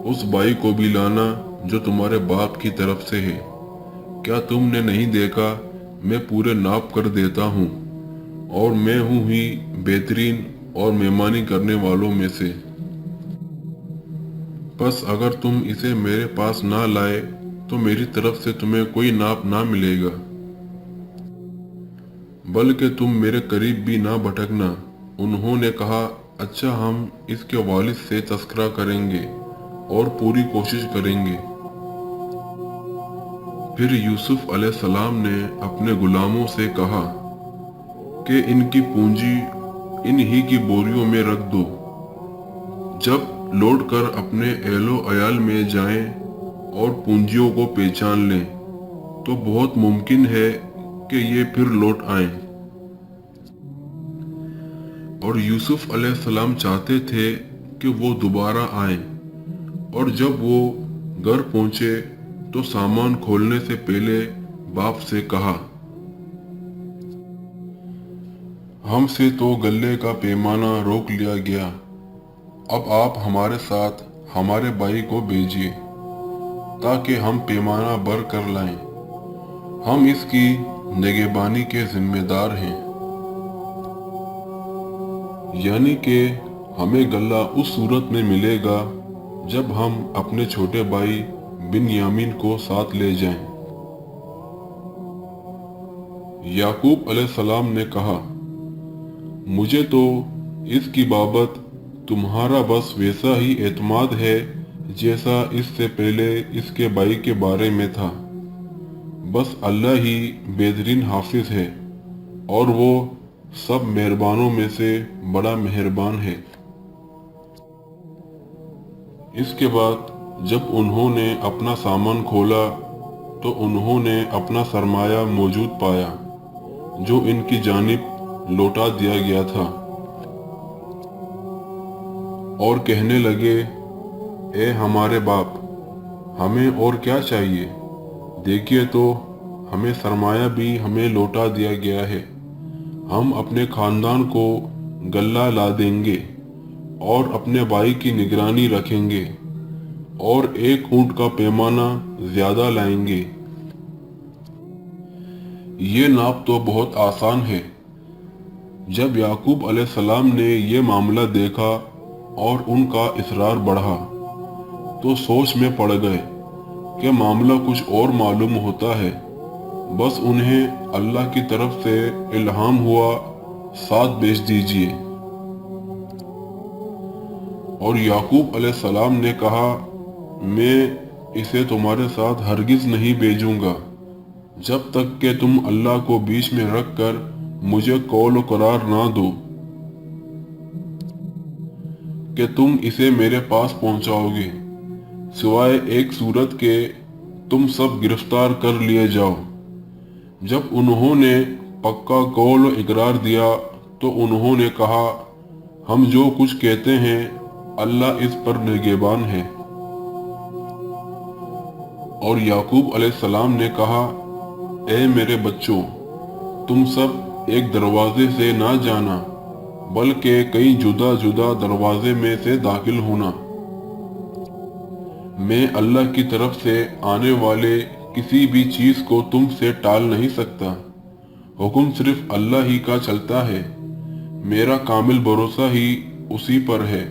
Speaker 3: उस भाई को भी लाना जो तुम्हारे बाप की तरफ से है। क्या तुमने नहीं देखा, मैं पूरे नाप कर देता हूँ और मैं हूँ ही बेहतरीन और मेहमानी करने वालों में से। बस अगर तुम इसे मेरे पास ना लाए तो मेरी तरफ से तुम्हें कोई नाप ना मिलेगा, बल्कि तुम मेरे करीब भी ना भटकना। उन्होंने कहा, अच्छा, हम इसके वालिद से तस्करा करेंगे और पूरी कोशिश करेंगे। फिर यूसुफ अलैहिस्सलाम ने अपने गुलामों से कहा कि इनकी पूंजी इन्हीं की बोरियों में रख दो। जब लौटकर अपने एहलो अयाल में जाएं और पूंजियों को पहचान लें तो बहुत मुमकिन है कि ये फिर लौट आएं। और यूसुफ अलैहिस्सलाम चाहते थे कि वो दोबारा आएं, और जब वो घर पहुंचे तो सामान खोलने से पहले बाप से कहा, हमसे तो गले का पैमाना रोक लिया गया, अब आप हमारे साथ हमारे भाई को भेजिए ताकि हम पैमाना भर कर लाएं। हम इसकी निगहबानी के जिम्मेदार हैं, यानी कि हमें गल्ला उस सूरत में मिलेगा जब हम अपने छोटे भाई बिन्यामीन को साथ ले जाएं। याकूब अलैहिस्सलाम ने कहा, मुझे तो इसकी बाबत तुम्हारा बस वैसा ही एतमाद है जैसा इससे पहले इसके भाई के बारे में था। बस अल्लाह ही बेहतरीन हाफिज है और वो सब मेहरबानों में से बड़ा मेहरबान है। इसके बाद जब उन्होंने अपना सामान खोला तो उन्होंने अपना सरमाया मौजूद पाया जो इनकी जानिब लौटा दिया गया था, और कहने लगे, ए हमारे बाप, हमें और क्या चाहिए, देखिए तो हमें सरमाया भी हमें लौटा दिया गया है। हम अपने खानदान को गल्ला ला देंगे और अपने भाई की निगरानी रखेंगे और एक ऊंट का पैमाना ज्यादा लाएंगे। ये नाप तो बहुत आसान है। जब याकूब अलैहिस्सलाम ने ये मामला देखा और उनका इसरार बढ़ा तो सोच में पड़ गए कि मामला कुछ और मालूम होता है। बस उन्हें अल्लाह की तरफ से इल्हाम हुआ, साथ भेज दीजिए। और याकूब अलैहिस्सलाम ने कहा, मैं इसे तुम्हारे साथ हरगिज नहीं भेजूंगा जब तक कि तुम अल्लाह को बीच में रखकर मुझे कौल करार ना दो कि तुम इसे मेरे पास पहुंचाओगे, सिवाय एक सूरत के तुम सब गिरफ्तार कर लिए जाओ। जब उन्होंने पक्का कौल इकरार दिया तो उन्होंने कहा, हम जो कुछ कहते हैं अल्लाह इस पर निगहबान है। और याकूब अलैहिस्सलाम ने कहा, ए मेरे बच्चों, तुम सब एक दरवाजे से ना जाना बल्कि कई जुदा जुदा दरवाजे में से दाखिल होना। मैं अल्लाह की तरफ से आने वाले किसी भी चीज को तुम से टाल नहीं सकता। हुक्म सिर्फ अल्लाह ही का चलता है। मेरा कामिल भरोसा ही उसी पर है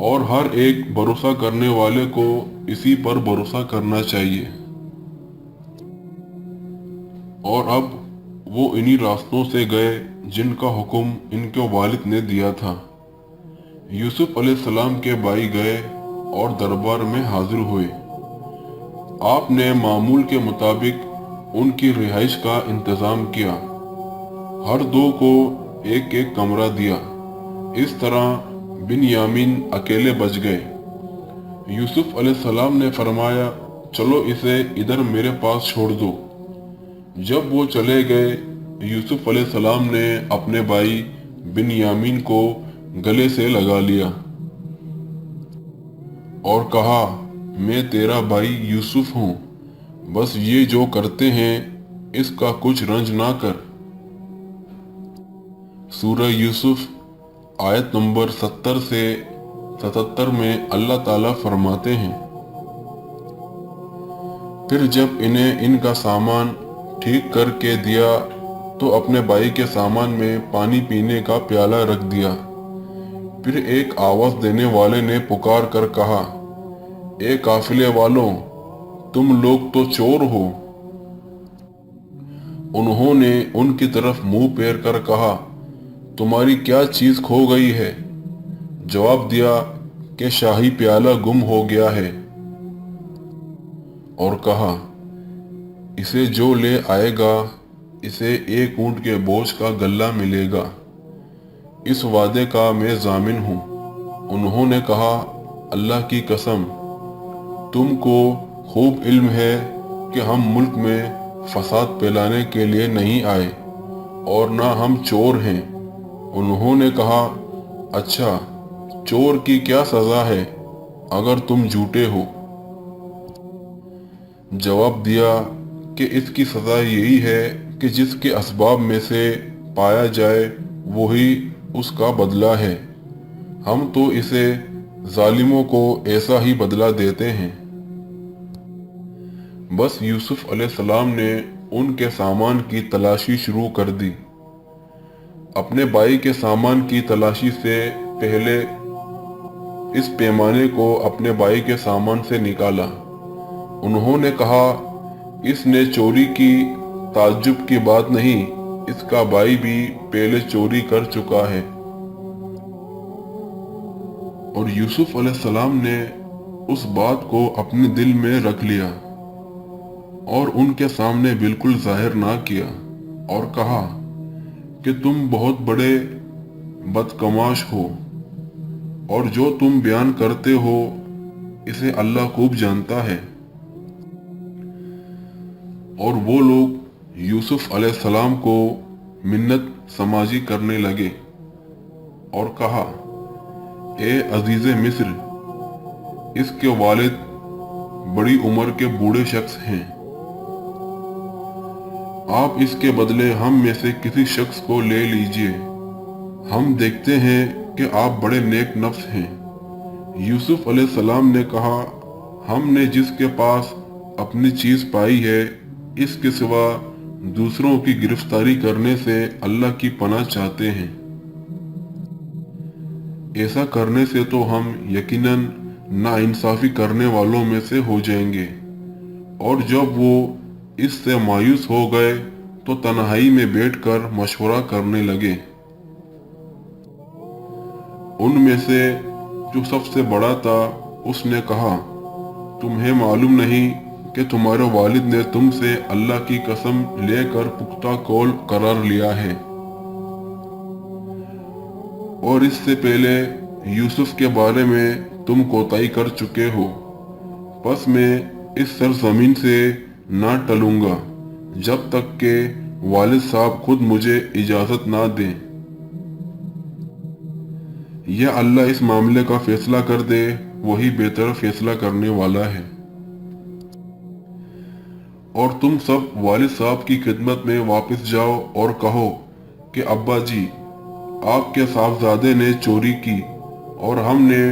Speaker 3: और हर एक भरोसा करने वाले को इसी पर भरोसा करना चाहिए। और अब वो इन्हीं रास्तों से गए जिनका हुक्म इनके वालिद ने दिया था। यूसुफ अलैहिस्सलाम के भाई गए और दरबार में हाजिर हुए। आपने मामूल के मुताबिक उनकी रिहाइश का इंतज़ाम किया। हर दो को एक एक कमरा दिया। इस तरह बिन्यामीन अकेले बच गए। यूसुफ अलैहिस्सलाम ने फरमाया, चलो इसे इधर मेरे पास छोड़ दो। जब वो चले गए, यूसुफ अलैहिस्सलाम ने अपने भाई बिन्यामीन को गले से लगा लिया और कहा, मैं तेरा भाई यूसुफ हूँ, बस ये जो करते हैं इसका कुछ रंज ना कर। सूरह यूसुफ आयत नंबर 70 से 77 में अल्लाह ताला फरमाते हैं, फिर जब इन्हें इनका सामान ठीक करके दिया तो अपने भाई के सामान में पानी पीने का प्याला रख दिया। फिर एक आवाज देने वाले ने पुकार कर कहा, ए काफिले वालों, तुम लोग तो चोर हो। उन्होंने उनकी तरफ मुंह फेर कर कहा, तुम्हारी क्या चीज खो गई है? जवाब दिया कि शाही प्याला गुम हो गया है। और कहा, इसे जो ले आएगा इसे एक ऊंट के बोझ का गल्ला मिलेगा। इस वादे का मैं जामिन हूँ। उन्होंने कहा, अल्लाह की कसम, तुमको खूब इल्म है कि हम मुल्क में फसाद फैलाने के लिए नहीं आए और ना हम चोर हैं। उन्होंने कहा, अच्छा, चोर की क्या सज़ा है अगर तुम झूठे हो? जवाब दिया कि इसकी सज़ा यही है कि जिसके असबाब में से पाया जाए वही उसका बदला है। हम तो इसे जालिमों को ऐसा ही बदला देते हैं। बस यूसुफ अलैहिस्सलाम ने उनके सामान की तलाशी शुरू कर दी। अपने भाई के सामान की तलाशी से पहले इस पैमाने को अपने भाई के सामान से निकाला। उन्होंने कहा, इसने चोरी की, ताज्जुब की बात नहीं, इसका भाई भी पहले चोरी कर चुका है। और यूसुफ अलैहिस्सलाम ने उस बात को अपने दिल में रख लिया और उनके सामने बिल्कुल जाहिर ना किया और कहा कि तुम बहुत बड़े बदकमाश हो और जो तुम बयान करते हो इसे अल्लाह खूब जानता है। और वो लोग यूसुफ अलैहिस्सलाम को मिन्नत समाजी करने लगे और कहा, ए अजीज़े मिस्र, इसके वालिद बड़ी उम्र के बूढ़े शख्स हैं। आप इसके बदले हम में से किसी शख्स को ले लीजिए। हम देखते हैं कि आप बड़े नेक नफ्स हैं। यूसुफ अलैहिस्सलाम ने कहा, हमने जिसके पास अपनी चीज पाई है इसके सिवा दूसरों की गिरफ्तारी करने से अल्लाह की पनाह चाहते हैं। ऐसा करने से तो हम यकीनन नाइंसाफी करने वालों में से हो जाएंगे। और जब वो इससे मायूस हो गए तो तन्हाई में बैठकर मशवरा करने लगे। उनमें से जो सबसे बड़ा था उसने कहा, तुम्हें मालूम नहीं कि तुम्हारे वालिद ने तुमसे अल्लाह की कसम लेकर पुख्ता कौल करार लिया है और इससे पहले यूसुफ के बारे में तुम कोताही कर चुके हो। बस मैं इस सरजमीन से ना टलूंगा जब तक के वालिद साहब खुद मुझे इजाजत ना दें। या अल्लाह इस मामले का फैसला कर दे, वही बेहतर फैसला करने वाला है। और तुम सब वालिद साहब की खिदमत में वापस जाओ और कहो कि अब्बा जी, आपके साहबजादे ने चोरी की और हमने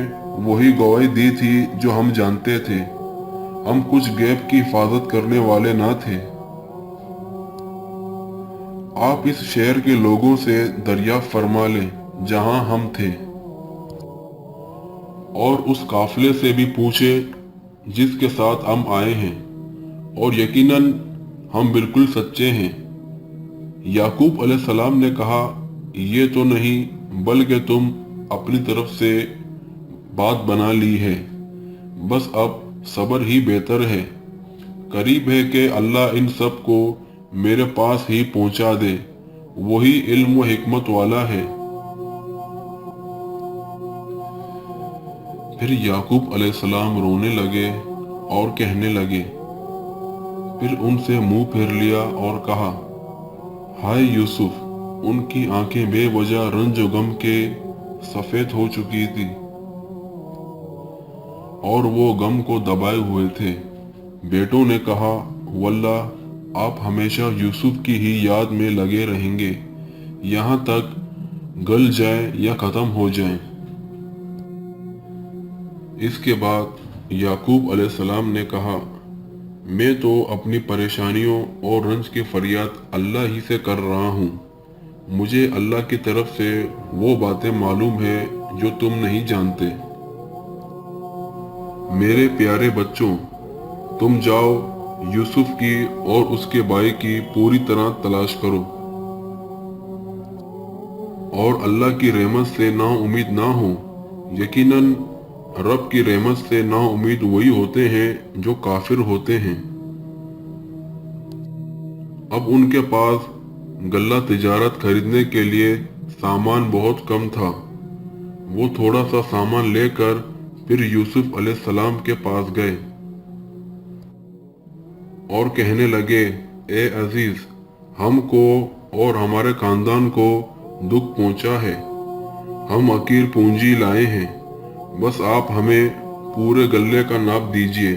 Speaker 3: वही गवाही दी थी जो हम जानते थे। हम कुछ गैब की हिफाजत करने वाले ना थे। आप इस शहर के लोगों से दरियाफ्त फरमा लें जहां हम थे, और उस काफिले से भी पूछे जिसके साथ हम आए हैं, और यकीनन हम बिल्कुल सच्चे हैं। याकूब अलैहिस्सलाम ने कहा, ये तो नहीं, बल्कि तुम अपनी तरफ से बात बना ली है। बस अब सब्र ही बेहतर है। करीब है कि अल्लाह इन सब को मेरे पास ही पहुंचा दे। वही इल्म व हिकमत वाला है। फिर याकूब अलैहिस्सलाम रोने लगे और कहने लगे। फिर उनसे मुंह फेर लिया और कहा, हाय यूसुफ। उनकी आंखें बेवजह रंज व गम के सफेद हो चुकी थी और वो गम को दबाए हुए थे। बेटों ने कहा, वल्लाह आप हमेशा यूसुफ की ही याद में लगे रहेंगे, यहाँ तक गल जाए या खत्म हो जाए। इसके बाद याकूब अलैहिस्सलाम ने कहा, मैं तो अपनी परेशानियों और रंज की फरियाद अल्लाह ही से कर रहा हूँ। मुझे अल्लाह की तरफ से वो बातें मालूम है जो तुम नहीं जानते। मेरे प्यारे बच्चों, तुम जाओ यूसुफ की और उसके भाई की पूरी तरह तलाश करो, और अल्लाह की रहमत से ना उम्मीद ना हो। यकीनन रब की रहमत से ना उम्मीद वही होते हैं जो काफिर होते हैं। अब उनके पास गल्ला तिजारत खरीदने के लिए सामान बहुत कम था। वो थोड़ा सा सामान लेकर फिर यूसुफ अलैहिस्सलाम के पास गए और कहने लगे, ए अजीज, हमको और हमारे खानदान को दुख पहुंचा है। हम अकीर पूंजी लाए हैं। बस आप हमें पूरे गल्ले का नाप दीजिए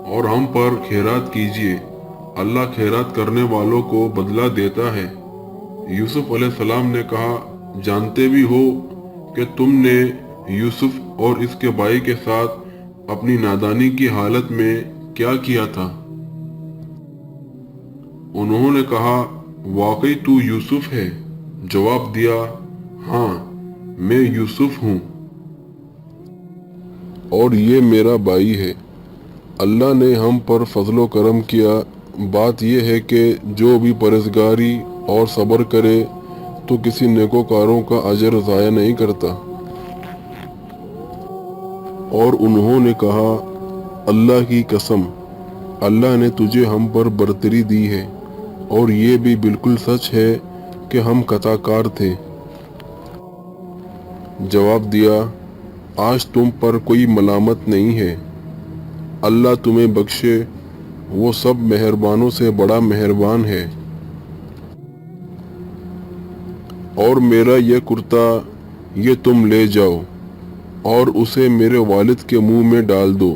Speaker 3: और हम पर खैरात कीजिए। अल्लाह खैरात करने वालों को बदला देता है। यूसुफ अलैहिस्सलाम ने कहा, जानते भी हो कि तुमने यूसुफ और इसके भाई के साथ अपनी नादानी की हालत में क्या किया था। उन्होंने कहा, वाकई तू यूसुफ है। जवाब दिया, हाँ मैं यूसुफ हूँ और ये मेरा भाई है। अल्लाह ने हम पर फजलो करम किया। बात यह है कि जो भी परहेजगारी और सब्र करे तो किसी नेकोकारों का अजर ज़ाया नहीं करता। और उन्होंने कहा, अल्लाह की कसम, अल्लाह ने तुझे हम पर बरतरी दी है और ये भी बिल्कुल सच है कि हम खताकार थे। जवाब दिया, आज तुम पर कोई मलामत नहीं है। अल्लाह तुम्हें बख्शे, वो सब मेहरबानों से बड़ा मेहरबान है। और मेरा ये कुर्ता ये तुम ले जाओ और उसे मेरे वालिद के मुंह में डाल दो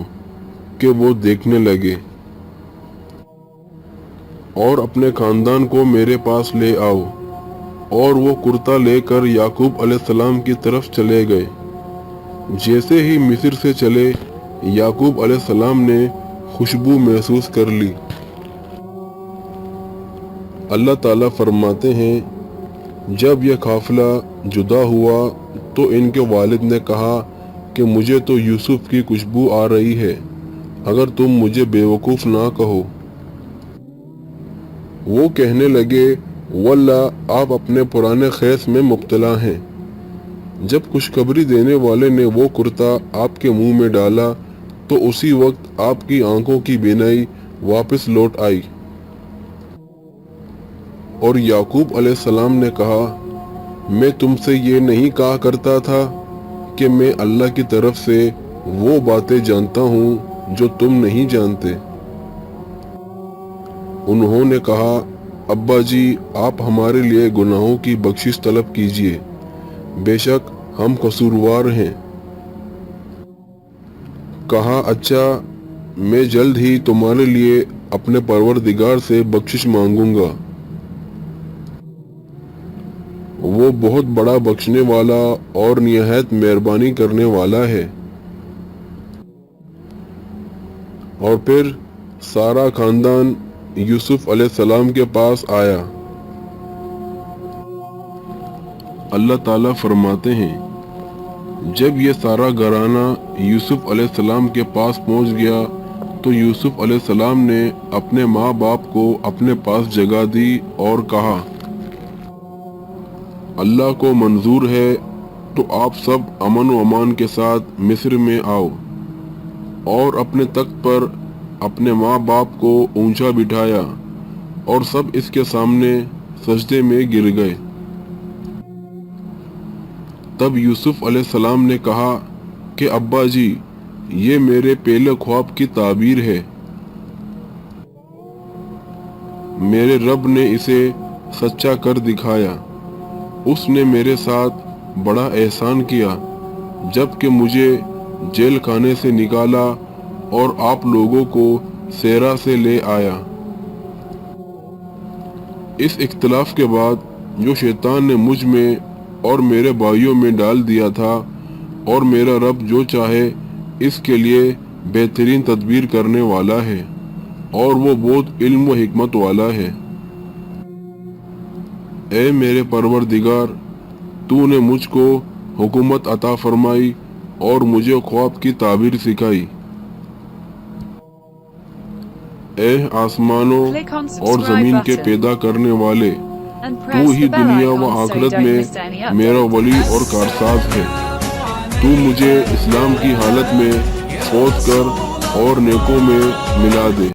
Speaker 3: कि वो देखने लगे, और अपने खानदान को मेरे पास ले आओ। और वो कुर्ता लेकर याकूब अलैहिस्सलाम की तरफ चले गए। जैसे ही मिस्र से चले, याकूब अलैहिस्सलाम ने खुशबू महसूस कर ली। अल्लाह ताला फरमाते हैं, जब यह काफिला जुदा हुआ तो इनके वालिद ने कहा कि मुझे तो यूसुफ की खुशबू आ रही है, अगर तुम मुझे बेवकूफ़ ना कहो। वो कहने लगे, वल्लाह आप अपने पुराने खैस में मुब्तला हैं। जब खुशखबरी देने वाले ने वो कुर्ता आपके मुंह में डाला तो उसी वक्त आपकी आंखों की बीनाई वापस लौट आई। और याकूब अलैहिस्सलाम ने कहा, मैं तुमसे ये नहीं कहा करता था कि मैं अल्लाह की तरफ से वो बातें जानता हूँ जो तुम नहीं जानते। उन्होंने कहा, अब्बा जी, आप हमारे लिए गुनाहों की बख्शिश तलब कीजिए, बेशक हम कसूरवार हैं। कहा, अच्छा, मैं जल्द ही तुम्हारे लिए अपने परवरदिगार से बख्शिश मांगूंगा। वो بہت بڑا بخشنے والا اور نہایت مہربانی کرنے والا ہے۔ اور پھر سارا خاندان یوسف علیہ السلام کے پاس آیا۔ اللہ تعالیٰ فرماتے ہیں جب یہ سارا گھرانہ یوسف علیہ السلام کے پاس پہنچ گیا تو یوسف علیہ السلام نے اپنے ماں باپ کو اپنے پاس جگہ دی اور کہا اللہ کو منظور ہے تو آپ سب امن و امان کے ساتھ مصر میں آؤ، اور اپنے تخت پر اپنے ماں باپ کو اونچا بٹھایا اور سب اس کے سامنے سجدے میں گر گئے۔ تب یوسف علیہ السلام نے کہا کہ ابا جی یہ میرے پہلے خواب کی تعبیر ہے، میرے رب نے اسے سچا کر دکھایا۔ اس نے میرے ساتھ بڑا احسان کیا جب کہ مجھے جیل خانے سے نکالا اور آپ لوگوں کو صحرا سے لے آیا۔ اس اختلاف کے بعد جو شیطان نے مجھ میں اور میرے بھائیوں میں ڈال دیا تھا، اور میرا رب جو چاہے اس کے لیے بہترین تدبیر کرنے والا ہے، اور وہ بہت علم و حکمت والا ہے۔ اے میرے پروردگار، تو نے مجھ کو حکومت عطا فرمائی اور مجھے خواب کی تعبیر سکھائی۔ اے آسمانوں اور زمین کے پیدا کرنے والے، تو ہی دنیا و آخرت میں میرا ولی اور کارساز ہے۔ تو مجھے اسلام کی حالت میں فوت کر اور نیکوں میں ملا دے۔